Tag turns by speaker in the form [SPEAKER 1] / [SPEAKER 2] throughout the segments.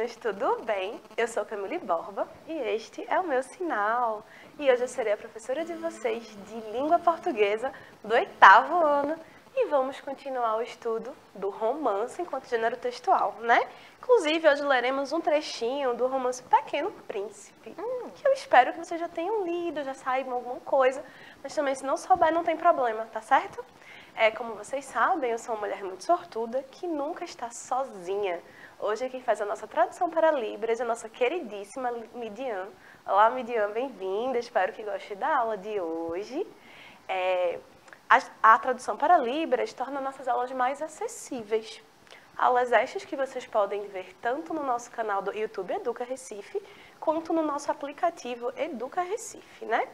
[SPEAKER 1] meninas, tudo bem? Eu sou Camille Borba e este é o meu sinal. E hoje eu serei a professora de vocês de língua portuguesa do 8º ano e vamos continuar o estudo do romance enquanto gênero textual, né? Inclusive, hoje leremos um trechinho do romance Pequeno Príncipe, que eu espero que vocês já tenham lido, já saibam alguma coisa, mas também se não souber não tem problema, tá certo? Como vocês sabem, eu sou uma mulher muito sortuda que nunca está sozinha. Hoje quem faz a nossa tradução para Libras é a nossa queridíssima Midian. Olá, Midian, bem-vinda. Espero que goste da aula de hoje. A tradução para Libras torna nossas aulas mais acessíveis. Aulas extras que vocês podem ver tanto no nosso canal do YouTube Educa Recife, quanto no nosso aplicativo Educa Recife, né?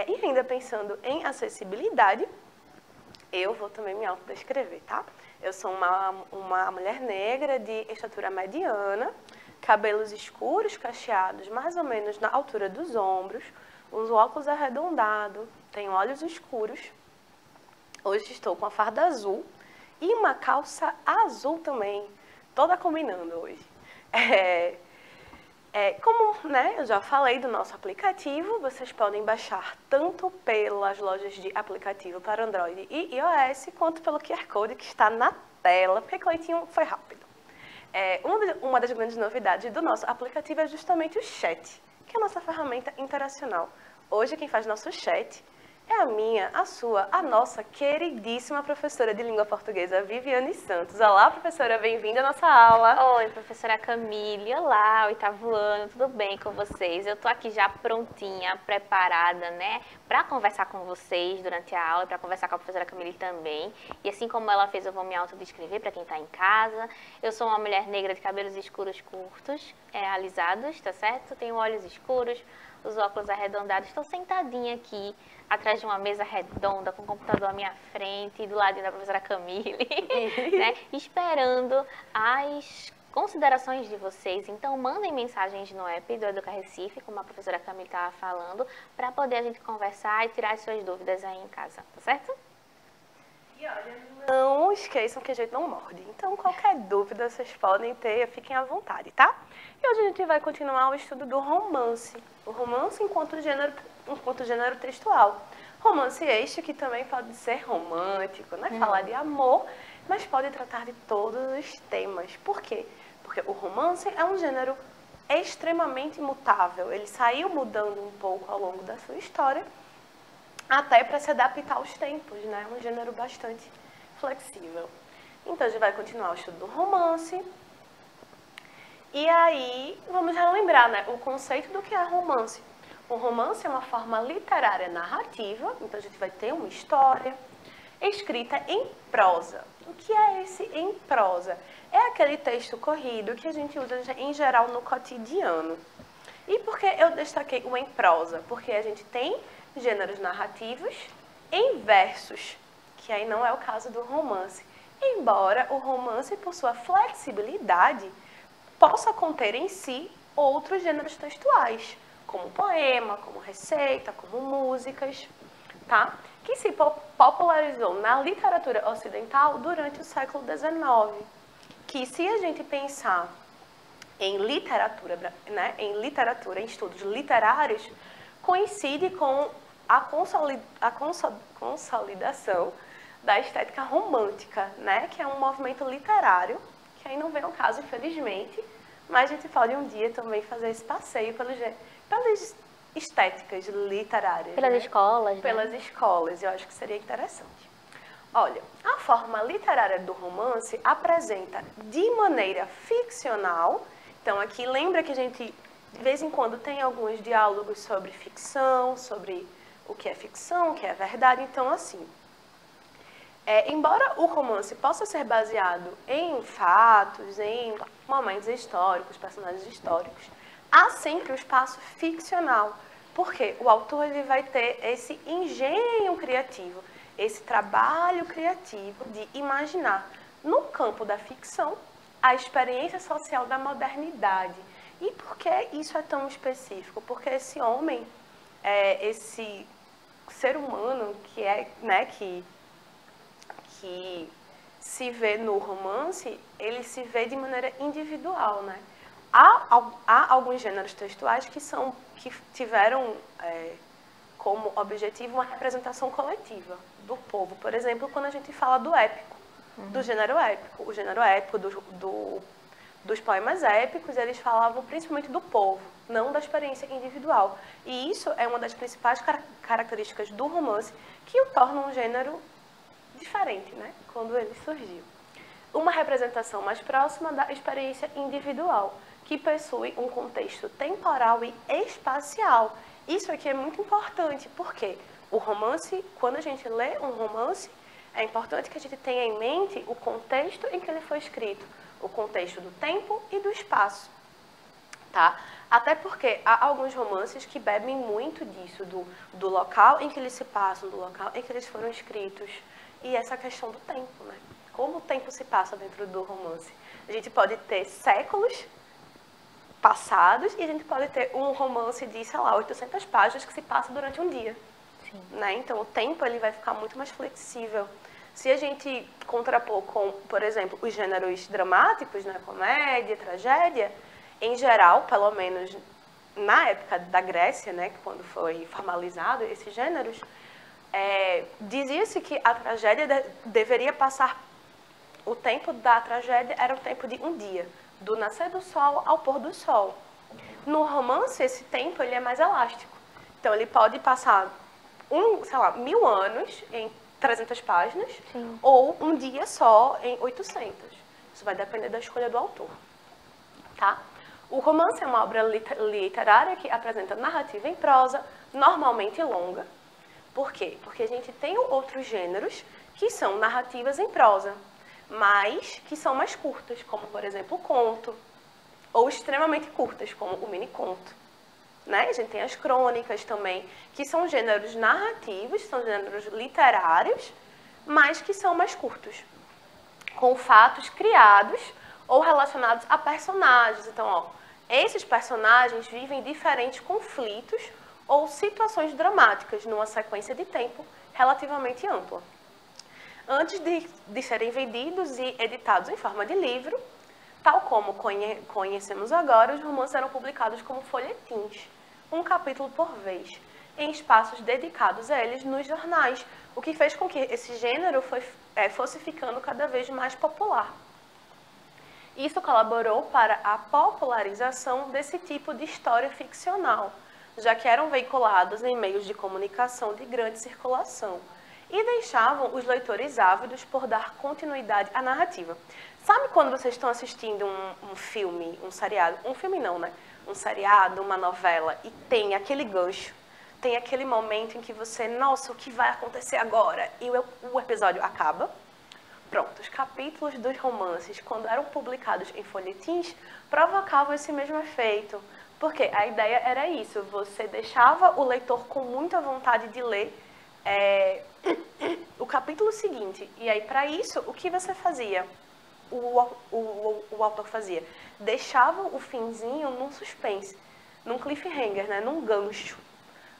[SPEAKER 1] E ainda pensando em acessibilidade, eu vou também me autodescrever, tá? Eu sou uma mulher negra de estatura mediana, cabelos escuros, cacheados, mais ou menos na altura dos ombros, uso óculos arredondados, tenho olhos escuros. Hoje estou com a farda azul e uma calça azul também, toda combinando hoje. Como eu já falei do nosso aplicativo, vocês podem baixar tanto pelas lojas de aplicativo para Android e iOS, quanto pelo QR Code que está na tela, porque Cleitinho foi rápido. Uma das grandes novidades do nosso aplicativo é justamente o chat, que é a nossa ferramenta interacional. Hoje quem faz nosso chat é a sua, a nossa queridíssima professora de língua portuguesa, Viviane Santos. Olá, professora, bem-vinda à nossa aula.
[SPEAKER 2] Oi, professora Camille. Olá, 8º ano, tudo bem com vocês? Eu tô aqui já prontinha, preparada, né, para conversar com vocês durante a aula, para conversar com a professora Camille também. E assim como ela fez, eu vou me autodescrever para quem tá em casa. Eu sou uma mulher negra de cabelos escuros curtos, alisados, tá certo? Tenho olhos escuros, os óculos arredondados. Estou sentadinha aqui, atrás de uma mesa redonda, com o computador à minha frente, do ladinho da professora Camille, né? Esperando as considerações de vocês. Então, mandem mensagens no app do Educa Recife, como a professora Camille estava falando, para poder a gente conversar e tirar as suas dúvidas aí em casa, tá certo?
[SPEAKER 1] E olha, não esqueçam que a gente não morde. Então, qualquer dúvida vocês podem ter, fiquem à vontade, tá? E hoje a gente vai continuar o estudo do romance. O romance enquanto gênero textual. Romance este que também pode ser romântico, né? Falar de amor, mas pode tratar de todos os temas. Por quê? Porque o romance é um gênero extremamente mutável. Ele saiu mudando um pouco ao longo da sua história, até para se adaptar aos tempos, né? Um gênero bastante flexível. Então, a gente vai continuar o estudo do romance. E aí, vamos relembrar, né, o conceito do que é romance. O romance é uma forma literária narrativa, então a gente vai ter uma história escrita em prosa. O que é esse em prosa? É aquele texto corrido que a gente usa em geral no cotidiano. E por que eu destaquei o em prosa? Porque a gente tem gêneros narrativos em versos, que aí não é o caso do romance. Embora o romance, por sua flexibilidade, possa conter em si outros gêneros textuais, como poema, como receita, como músicas, tá? Que se popularizou na literatura ocidental durante o século XIX. Que se a gente pensar em literatura, né, em estudos literários, coincide com a consolidação da estética romântica, né, que é um movimento literário, que aí não vem ao caso, infelizmente, mas a gente pode um dia também fazer esse passeio pelas estéticas literárias.
[SPEAKER 2] Pelas escolas, né?
[SPEAKER 1] Pelas escolas, eu acho que seria interessante. Olha, a forma literária do romance apresenta de maneira ficcional. Então, aqui lembra que a gente, de vez em quando, tem alguns diálogos sobre ficção, sobre o que é ficção, o que é verdade. Então, assim, embora o romance possa ser baseado em fatos, em momentos históricos, personagens históricos, há sempre o espaço ficcional, porque o autor ele vai ter esse engenho criativo, esse trabalho criativo de imaginar, no campo da ficção, a experiência social da modernidade. E por que isso é tão específico? Porque esse homem, esse ser humano que se vê no romance, ele se vê de maneira individual, né? Há alguns gêneros textuais que tiveram como objetivo uma representação coletiva do povo. Por exemplo, quando a gente fala do épico, do gênero épico. O gênero épico dos poemas épicos, eles falavam principalmente do povo, não da experiência individual. E isso é uma das principais características do romance que o torna um gênero diferente, né, quando ele surgiu. Uma representação mais próxima da experiência individual, que possui um contexto temporal e espacial. Isso aqui é muito importante, porque o romance, quando a gente lê um romance, é importante que a gente tenha em mente o contexto em que ele foi escrito, o contexto do tempo e do espaço, tá? Até porque há alguns romances que bebem muito disso, do local em que eles se passam, do local em que eles foram escritos, e essa questão do tempo, né? Como o tempo se passa dentro do romance. A gente pode ter séculos passados e a gente pode ter um romance de, sei lá, 800 páginas que se passa durante um dia. Sim. Né? Então, o tempo ele vai ficar muito mais flexível. Se a gente contrapor com, por exemplo, os gêneros dramáticos, né? Comédia, tragédia, em geral, pelo menos na época da Grécia, né? Quando foi formalizado esses gêneros, dizia-se que a tragédia deveria passar. O tempo da tragédia era o tempo de um dia, do nascer do sol ao pôr do sol. No romance, esse tempo ele é mais elástico. Então, ele pode passar, sei lá, 1000 anos em 300 páginas, sim, ou um dia só em 800. Isso vai depender da escolha do autor. Tá? O romance é uma obra literária que apresenta narrativa em prosa, normalmente longa. Por quê? Porque a gente tem outros gêneros que são narrativas em prosa, mas que são mais curtas, como, por exemplo, o conto, ou extremamente curtas, como o mini-conto. Né? A gente tem as crônicas também, que são gêneros narrativos, são gêneros literários, mas que são mais curtos, com fatos criados ou relacionados a personagens. Então, ó, esses personagens vivem diferentes conflitos ou situações dramáticas numa sequência de tempo relativamente ampla. Antes de serem vendidos e editados em forma de livro, tal como conhecemos agora, os romances eram publicados como folhetins, um capítulo por vez, em espaços dedicados a eles nos jornais, o que fez com que esse gênero fosse ficando cada vez mais popular. Isso colaborou para a popularização desse tipo de história ficcional, já que eram veiculados em meios de comunicação de grande circulação, e deixavam os leitores ávidos por dar continuidade à narrativa. Sabe quando vocês estão assistindo um filme, um seriado? Um filme não, né? Um seriado, uma novela, e tem aquele gancho, tem aquele momento em que você, nossa, o que vai acontecer agora? E o episódio acaba. Pronto, os capítulos dos romances, quando eram publicados em folhetins, provocavam esse mesmo efeito. Porque a ideia era isso, você deixava o leitor com muita vontade de ler o capítulo seguinte. E aí, para isso, o que você fazia? O autor fazia? Deixava o finzinho num suspense, num cliffhanger, né? Num gancho.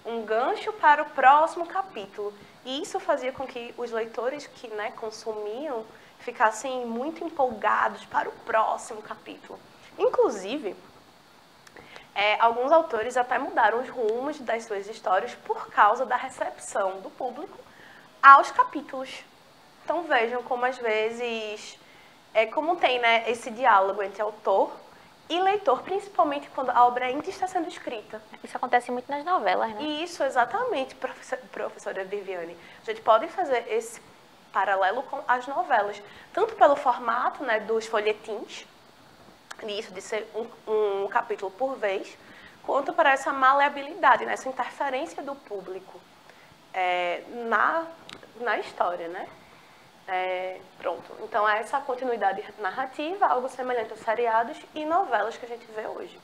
[SPEAKER 1] Um gancho para o próximo capítulo. E isso fazia com que os leitores que, né, consumiam ficassem muito empolgados para o próximo capítulo. Inclusive, alguns autores até mudaram os rumos das suas histórias por causa da recepção do público aos capítulos. Então vejam como às vezes, como tem, né, esse diálogo entre autor e leitor, principalmente quando a obra ainda está sendo escrita.
[SPEAKER 2] Isso acontece muito nas novelas, né?
[SPEAKER 1] Isso, exatamente, professora Viviane. A gente pode fazer esse paralelo com as novelas, tanto pelo formato, né, dos folhetins, isso de ser um capítulo por vez, quanto para essa maleabilidade, né, essa interferência do público na história, né? Pronto. Então, essa continuidade narrativa, algo semelhante aos seriados e novelas que a gente vê hoje.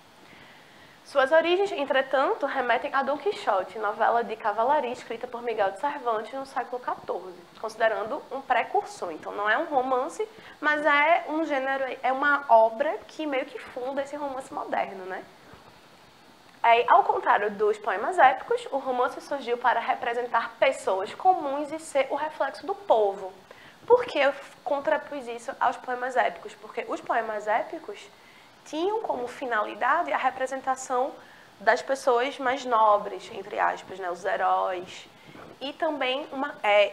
[SPEAKER 1] Suas origens, entretanto, remetem a Dom Quixote, novela de cavalaria escrita por Miguel de Cervantes no século XIV, considerando um precursor. Então, não é um romance, mas é um gênero, é uma obra que meio que funda esse romance moderno, né? Ao contrário dos poemas épicos, o romance surgiu para representar pessoas comuns e ser o reflexo do povo. Por que eu contrapus isso aos poemas épicos? Porque os poemas épicos tinham como finalidade a representação das pessoas mais nobres, entre aspas, né, os heróis. E também,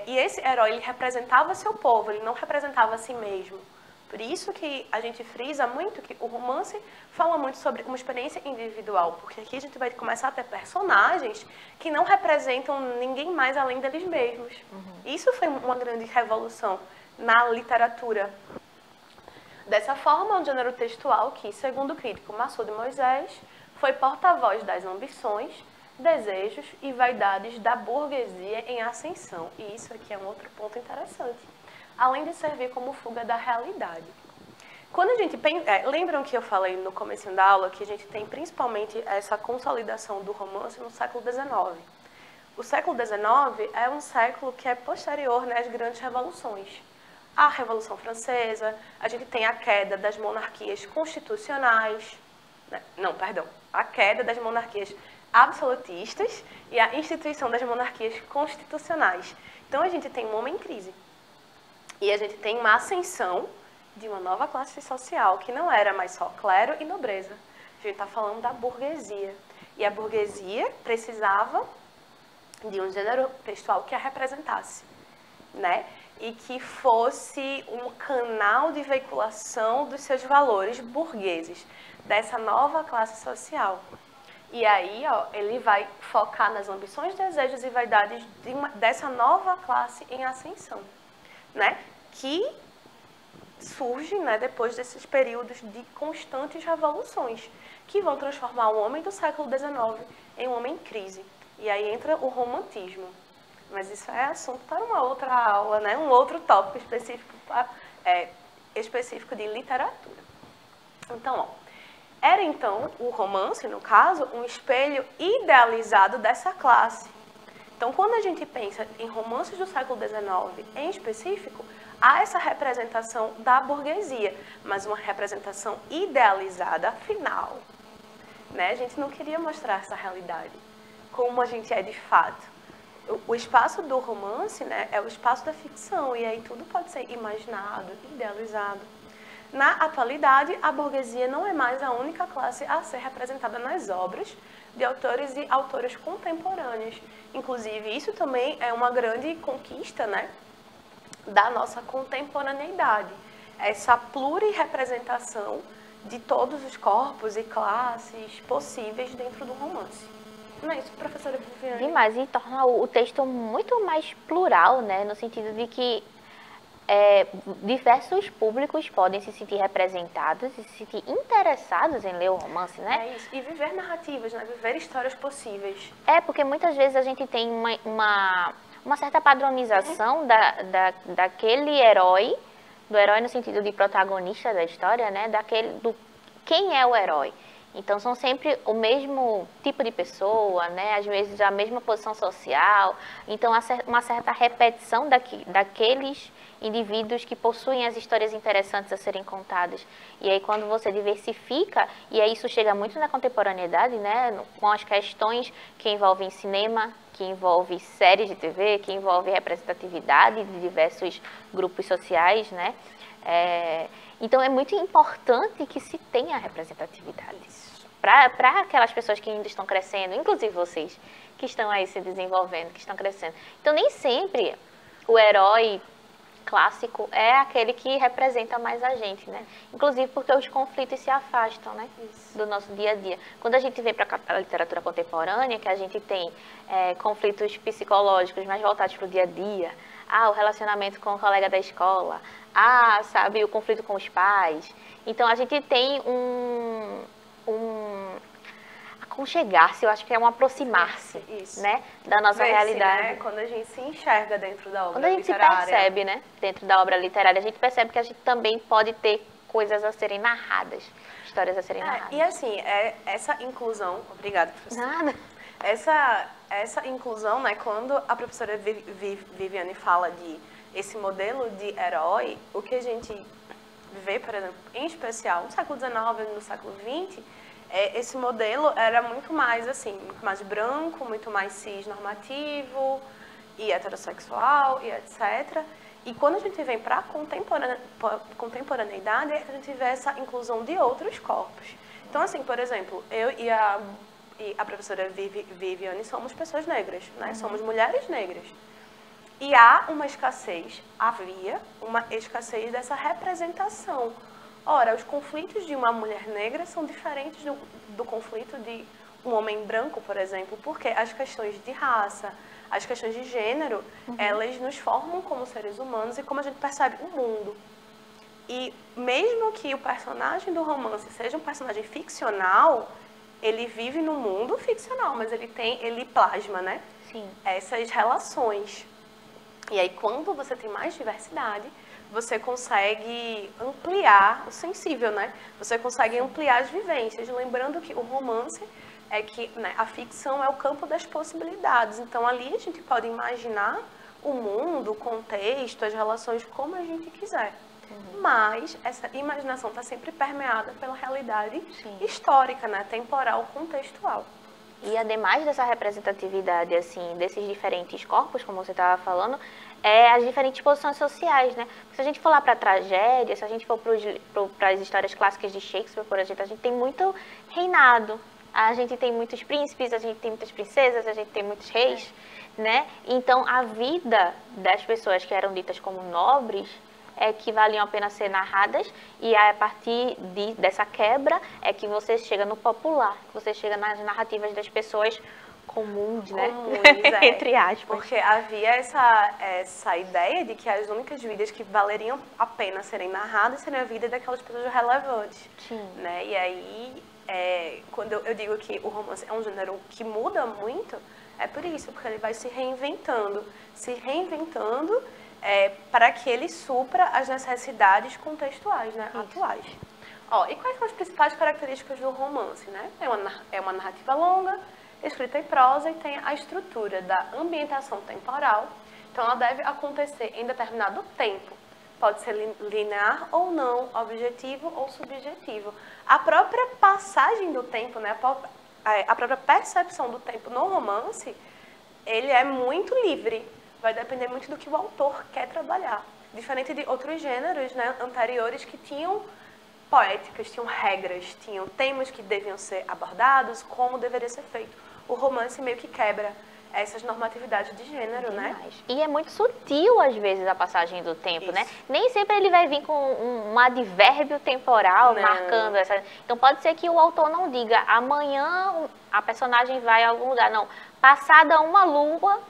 [SPEAKER 1] e esse herói, ele representava seu povo, ele não representava a si mesmo. Por isso que a gente frisa muito que o romance fala muito sobre uma experiência individual, porque aqui a gente vai começar a ter personagens que não representam ninguém mais além deles mesmos. Isso foi uma grande revolução na literatura. Dessa forma, o gênero textual que, segundo o crítico Massoud Moisés, foi porta-voz das ambições, desejos e vaidades da burguesia em ascensão. E isso aqui é um outro ponto interessante, além de servir como fuga da realidade. Quando a gente lembram que eu falei no começo da aula que a gente tem principalmente essa consolidação do romance no século XIX. O século XIX é um século que é posterior, né, às grandes revoluções. A Revolução Francesa, a gente tem a queda das monarquias constitucionais, a queda das monarquias absolutistas e a instituição das monarquias constitucionais. Então a gente tem um homem em crise. E a gente tem uma ascensão de uma nova classe social, que não era mais só clero e nobreza. A gente está falando da burguesia. E a burguesia precisava de um gênero textual que a representasse, né? E que fosse um canal de veiculação dos seus valores burgueses, dessa nova classe social. E aí, ele vai focar nas ambições, desejos e vaidades dessa nova classe em ascensão, né? Que surge, né, depois desses períodos de constantes revoluções, que vão transformar o homem do século XIX em um homem em crise. E aí entra o romantismo. Mas isso é assunto para uma outra aula, né? Um outro tópico específico de literatura. Então, era então o romance, no caso, um espelho idealizado dessa classe. Então, quando a gente pensa em romances do século XIX em específico, há essa representação da burguesia, mas uma representação idealizada, afinal, né? A gente não queria mostrar essa realidade, como a gente é de fato. O espaço do romance, né, é o espaço da ficção, e aí tudo pode ser imaginado, idealizado. Na atualidade, a burguesia não é mais a única classe a ser representada nas obras de autores e autoras contemporâneos. Inclusive, isso também é uma grande conquista, né, da nossa contemporaneidade. Essa plurirrepresentação de todos os corpos e classes possíveis dentro do romance. Não é isso, professora Viviane?
[SPEAKER 2] Demais, e torna o texto muito mais plural, né? No sentido de que diversos públicos podem se sentir representados e se sentir interessados em ler o romance, né?
[SPEAKER 1] É isso, e viver narrativas, né? Viver histórias possíveis.
[SPEAKER 2] Porque muitas vezes a gente tem uma certa padronização daquele herói, do herói no sentido de protagonista da história, né? Quem é o herói. Então, são sempre o mesmo tipo de pessoa, né? Às vezes a mesma posição social. Então, há uma certa repetição daqueles indivíduos que possuem as histórias interessantes a serem contadas. E aí, quando você diversifica, e aí isso chega muito na contemporaneidade, né? Com as questões que envolvem cinema, que envolve séries de TV, que envolve representatividade de diversos grupos sociais, né? Então, é muito importante que se tenha representatividade para aquelas pessoas que ainda estão crescendo, inclusive vocês, que estão aí se desenvolvendo, que estão crescendo. Então, nem sempre o herói clássico é aquele que representa mais a gente, né? Inclusive porque os conflitos se afastam, né? Do nosso dia a dia. Quando a gente vem para a literatura contemporânea, que a gente tem conflitos psicológicos mais voltados para o dia a dia, o relacionamento com o colega da escola, sabe, o conflito com os pais. Então, a gente tem aconchegar-se, eu acho que é um aproximar-se, né, da nossa realidade.
[SPEAKER 1] Né, quando a gente se enxerga dentro da obra literária.
[SPEAKER 2] Quando a gente se percebe, né, dentro da obra literária, a gente percebe que a gente também pode ter coisas a serem narradas, histórias a serem narradas.
[SPEAKER 1] E assim, essa inclusão... Obrigada, professora.
[SPEAKER 2] Nada.
[SPEAKER 1] Essa inclusão, né, quando a professora Viviane fala de esse modelo de herói, o que a gente vê, por exemplo, em especial no século XIX e no século XX, esse modelo era muito mais assim, muito mais branco, muito mais cis-normativo e heterossexual e etc. E quando a gente vem para a contemporaneidade, a gente vê essa inclusão de outros corpos. Então, assim, por exemplo, eu e a professora Viviane somos pessoas negras, né? Somos mulheres negras. E havia uma escassez dessa representação. Ora, os conflitos de uma mulher negra são diferentes do conflito de um homem branco, por exemplo, porque as questões de raça, as questões de gênero, elas nos formam como seres humanos e como a gente percebe o mundo. E mesmo que o personagem do romance seja um personagem ficcional, ele vive no mundo ficcional, mas ele plasma, né?
[SPEAKER 2] Sim.
[SPEAKER 1] Essas relações. E aí, quando você tem mais diversidade, você consegue ampliar o sensível, né? Você consegue ampliar as vivências. Lembrando que o romance é que, né, a ficção é o campo das possibilidades. Então, ali a gente pode imaginar o mundo, o contexto, as relações como a gente quiser. Mas essa imaginação está sempre permeada pela realidade histórica, né? Temporal, contextual.
[SPEAKER 2] E ademais dessa representatividade, assim, desses diferentes corpos, como você estava falando, as diferentes posições sociais, né? Porque se a gente for lá para a tragédia, se a gente for para as histórias clássicas de Shakespeare, por exemplo, a gente tem muito reinado, a gente tem muitos príncipes, a gente tem muitas princesas, a gente tem muitos reis, né? Então, a vida das pessoas que eram ditas como nobres que valiam a pena ser narradas, e a partir dessa quebra é que você chega no popular, que você chega nas narrativas das pessoas comuns, né? Entre aspas.
[SPEAKER 1] Porque havia essa ideia de que as únicas vidas que valeriam a pena serem narradas seriam a vida daquelas pessoas relevantes.
[SPEAKER 2] Sim.
[SPEAKER 1] Né? E aí, quando eu digo que o romance é um gênero que muda muito, é por isso, porque ele vai se reinventando para que ele supra as necessidades contextuais, né, atuais. E quais são as principais características do romance? Né? É uma narrativa longa, escrita em prosa, e tem a estrutura da ambientação temporal. Então, ela deve acontecer em determinado tempo. Pode ser linear ou não, objetivo ou subjetivo. A própria passagem do tempo, né, a própria percepção do tempo no romance, ele é muito livre. Vai depender muito do que o autor quer trabalhar. Diferente de outros gêneros, né, anteriores que tinham poéticas, tinham regras, tinham temas que deviam ser abordados, como deveria ser feito. O romance meio que quebra essas normatividades de gênero, né?
[SPEAKER 2] E é muito sutil, às vezes, a passagem do tempo, né? Nem sempre ele vai vir com um advérbio temporal marcando essa... Então, pode ser que o autor não diga, amanhã a personagem vai a algum lugar. Não, passada uma lua...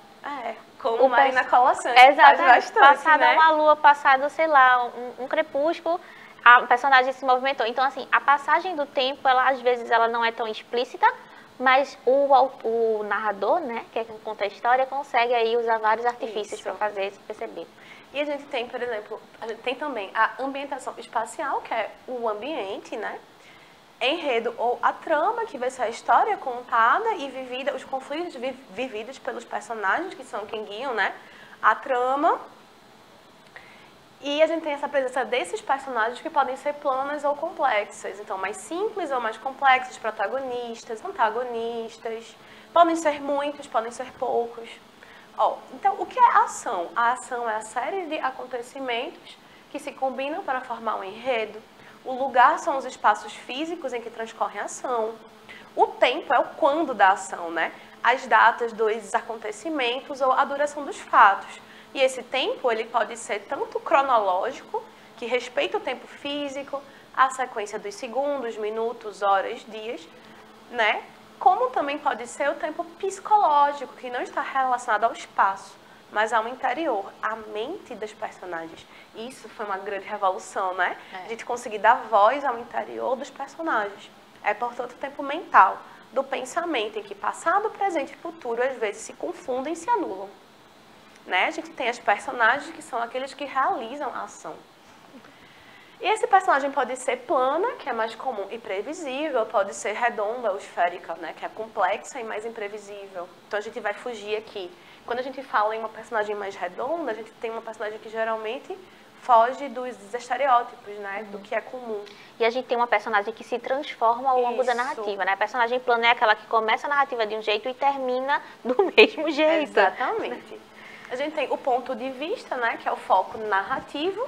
[SPEAKER 1] Como Marina Colasanti
[SPEAKER 2] faz
[SPEAKER 1] bastante,
[SPEAKER 2] passada
[SPEAKER 1] né?
[SPEAKER 2] uma lua, passado, sei lá, um crepúsculo, a personagem se movimentou. Então, assim, a passagem do tempo, ela, às vezes, ela não é tão explícita, mas o narrador, né, que conta a história, consegue aí usar vários artifícios para fazer isso perceber.
[SPEAKER 1] E a gente tem, por exemplo, tem também a ambientação espacial, que é o ambiente, né? Enredo ou a trama, que vai ser a história contada e vivida, os conflitos vividos pelos personagens, que são quem guiam, né, a trama. E a gente tem essa presença desses personagens que podem ser planas ou complexas. Então, mais simples ou mais complexos, protagonistas, antagonistas. Podem ser muitos, podem ser poucos. Então, o que é a ação? A ação é a série de acontecimentos que se combinam para formar um enredo. O lugar são os espaços físicos em que transcorre a ação. O tempo é o quando da ação, né? As datas dos acontecimentos ou a duração dos fatos. E esse tempo, ele pode ser tanto cronológico, que respeita o tempo físico, a sequência dos segundos, minutos, horas, dias, né? Como também pode ser o tempo psicológico, que não está relacionado ao espaço, mas ao interior, à mente dos personagens. Isso foi uma grande revolução, né? A gente conseguir dar voz ao interior dos personagens. É, portanto, o tempo mental, do pensamento, em que passado, presente e futuro, às vezes, se confundem e se anulam. Né? A gente tem as personagens que são aqueles que realizam a ação. E esse personagem pode ser plana, que é mais comum e previsível, pode ser redonda ou esférica, né? Que é complexa e mais imprevisível. Então, a gente vai fugir aqui. Quando a gente fala em uma personagem mais redonda, a gente tem uma personagem que geralmente foge dos estereótipos, né? Do que é comum.
[SPEAKER 2] E a gente tem uma personagem que se transforma ao longo da narrativa, né? A personagem plana é aquela que começa a narrativa de um jeito e termina do mesmo jeito.
[SPEAKER 1] Exatamente. A gente tem o ponto de vista, né, que é o foco narrativo,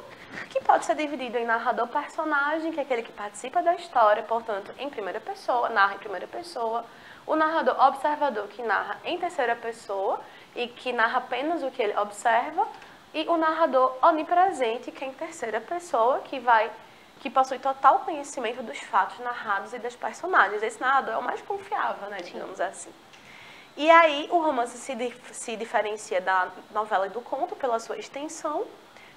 [SPEAKER 1] que pode ser dividido em narrador-personagem, que é aquele que participa da história, portanto, em primeira pessoa, narra em primeira pessoa. O narrador-observador, que narra em terceira pessoa e que narra apenas o que ele observa. E o narrador onipresente, que é em terceira pessoa, que possui total conhecimento dos fatos narrados e das personagens. Esse narrador é o mais confiável, né, digamos assim. E aí o romance se diferencia da novela e do conto pela sua extensão,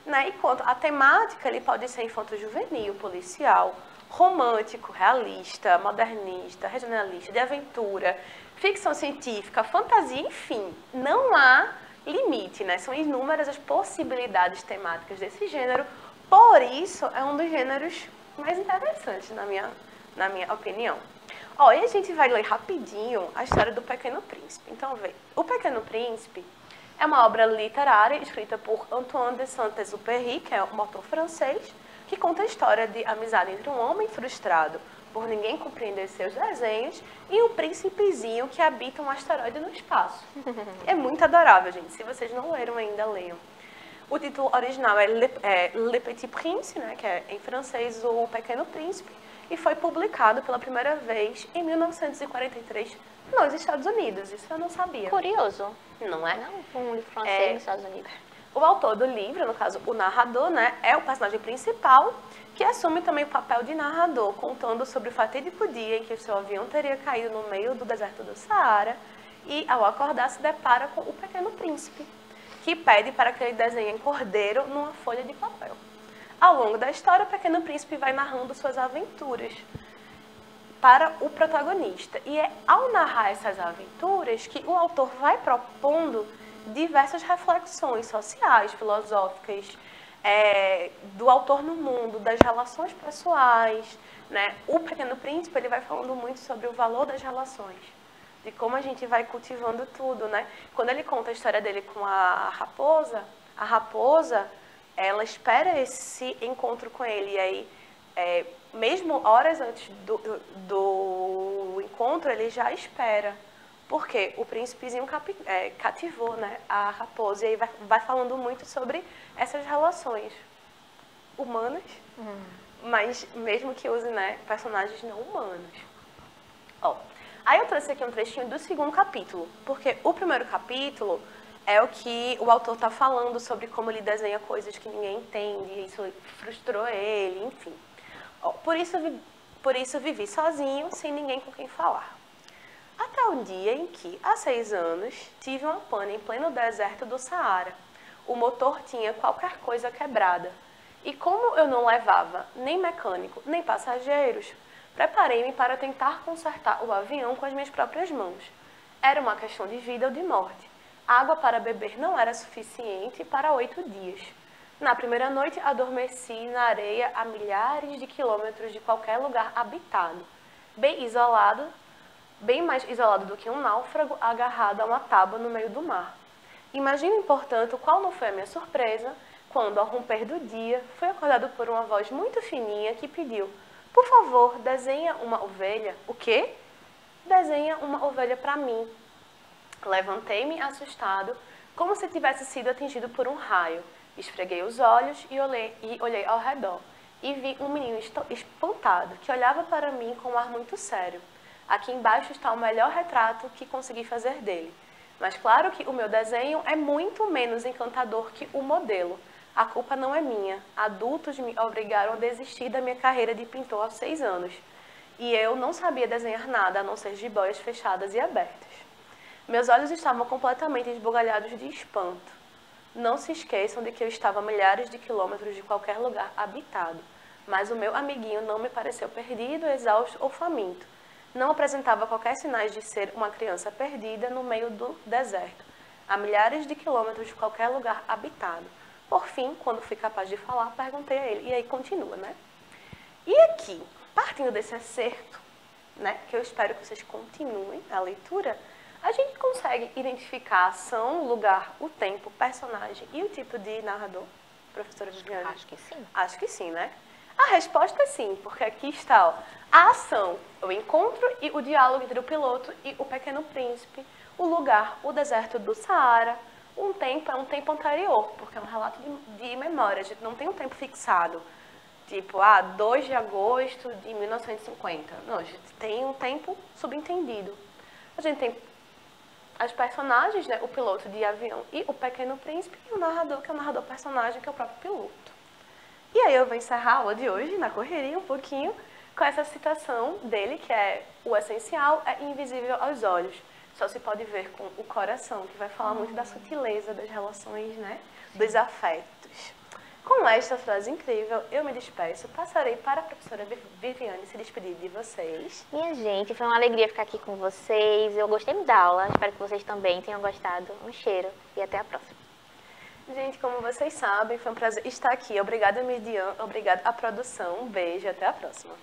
[SPEAKER 1] né? Enquanto a temática ele pode ser infanto-juvenil, policial, romântico, realista, modernista, regionalista, de aventura, ficção científica, fantasia, enfim, não há limite, né? São inúmeras as possibilidades temáticas desse gênero, por isso é um dos gêneros mais interessantes na minha opinião. Ó, e a gente vai ler rapidinho a história do Pequeno Príncipe. Então, vê, O Pequeno Príncipe é uma obra literária escrita por Antoine de Saint-Exupéry, que é um autor francês, que conta a história de amizade entre um homem frustrado por ninguém compreender seus desenhos e um príncipezinho que habita um asteroide no espaço. É muito adorável, gente. Se vocês não leram ainda, leiam. O título original é Le Petit Prince, né, que é em francês O Pequeno Príncipe, e foi publicado pela primeira vez em 1943 nos Estados Unidos. Isso eu não sabia.
[SPEAKER 2] Curioso.
[SPEAKER 1] Não é?
[SPEAKER 2] Não, um livro francês nos Estados Unidos.
[SPEAKER 1] O autor do livro, no caso o narrador, né, é o personagem principal, que assume também o papel de narrador, contando sobre o fatídico dia em que o seu avião teria caído no meio do deserto do Saara e, ao acordar, se depara com o Pequeno Príncipe, que pede para que ele desenhe um cordeiro numa folha de papel. Ao longo da história, o Pequeno Príncipe vai narrando suas aventuras para o protagonista. E é ao narrar essas aventuras que o autor vai propondo diversas reflexões sociais, filosóficas, do autor no mundo, das relações pessoais, né? O Pequeno Príncipe ele vai falando muito sobre o valor das relações, de como a gente vai cultivando tudo, né? Quando ele conta a história dele com a raposa, ela espera esse encontro com ele, e aí, mesmo horas antes do encontro, ele já espera. Porque o príncipezinho cativou, né, a raposa. E aí vai falando muito sobre essas relações humanas, mas mesmo que use, né, personagens não humanos. Ó, aí eu trouxe aqui um trechinho do segundo capítulo, porque o primeiro capítulo é o que o autor está falando sobre como ele desenha coisas que ninguém entende, e isso frustrou ele, enfim. Ó, por isso vivi sozinho, sem ninguém com quem falar. Até o dia em que, há 6 anos, tive uma pane em pleno deserto do Saara. O motor tinha qualquer coisa quebrada. E como eu não levava nem mecânico, nem passageiros, preparei-me para tentar consertar o avião com as minhas próprias mãos. Era uma questão de vida ou de morte. Água para beber não era suficiente para 8 dias. Na primeira noite, adormeci na areia a milhares de quilômetros de qualquer lugar habitado, bem mais isolado do que um náufrago agarrado a uma tábua no meio do mar. Imaginem, portanto, qual não foi a minha surpresa quando, ao romper do dia, fui acordado por uma voz muito fininha que pediu: por favor, desenha uma ovelha. O quê? Desenha uma ovelha para mim. Levantei-me assustado, como se tivesse sido atingido por um raio. Esfreguei os olhos e olhei ao redor. E vi um menino espantado, que olhava para mim com um ar muito sério. Aqui embaixo está o melhor retrato que consegui fazer dele. Mas claro que o meu desenho é muito menos encantador que o modelo. A culpa não é minha. Adultos me obrigaram a desistir da minha carreira de pintor aos 6 anos. E eu não sabia desenhar nada, a não ser jiboias fechadas e abertas. Meus olhos estavam completamente esbugalhados de espanto. Não se esqueçam de que eu estava a milhares de quilômetros de qualquer lugar habitado. Mas o meu amiguinho não me pareceu perdido, exausto ou faminto. Não apresentava qualquer sinais de ser uma criança perdida no meio do deserto, a milhares de quilômetros de qualquer lugar habitado. Por fim, quando fui capaz de falar, perguntei a ele. E aí continua, né? E aqui, partindo desse acerto, né, que eu espero que vocês continuem a leitura, a gente consegue identificar a ação, o lugar, o tempo, o personagem e o tipo de narrador? Professora Viviane?
[SPEAKER 2] Acho que sim.
[SPEAKER 1] Acho que sim, né? A resposta é sim, porque aqui está, ó, a ação, o encontro e o diálogo entre o piloto e o Pequeno Príncipe, o lugar, o deserto do Saara, Um tempo é um tempo anterior, porque é um relato de memória, a gente não tem um tempo fixado. Tipo, 2 de agosto de 1950. Não, a gente tem um tempo subentendido. A gente tem as personagens, né, o piloto de avião e o Pequeno Príncipe, e o narrador, que é o narrador personagem, que é o próprio piloto. E aí eu vou encerrar a aula de hoje, na correria, um pouquinho, com essa citação dele, que é: o essencial é invisível aos olhos, só se pode ver com o coração, que vai falar muito da sutileza das relações, né, dos afetos. Com esta frase incrível, eu me despeço, passarei para a professora Viviane se despedir de vocês.
[SPEAKER 2] Minha gente, foi uma alegria ficar aqui com vocês. Eu gostei muito da aula, espero que vocês também tenham gostado. Um cheiro e até a próxima.
[SPEAKER 1] Gente, como vocês sabem, foi um prazer estar aqui. Obrigada, Midian. Obrigada à produção. Um beijo e até a próxima.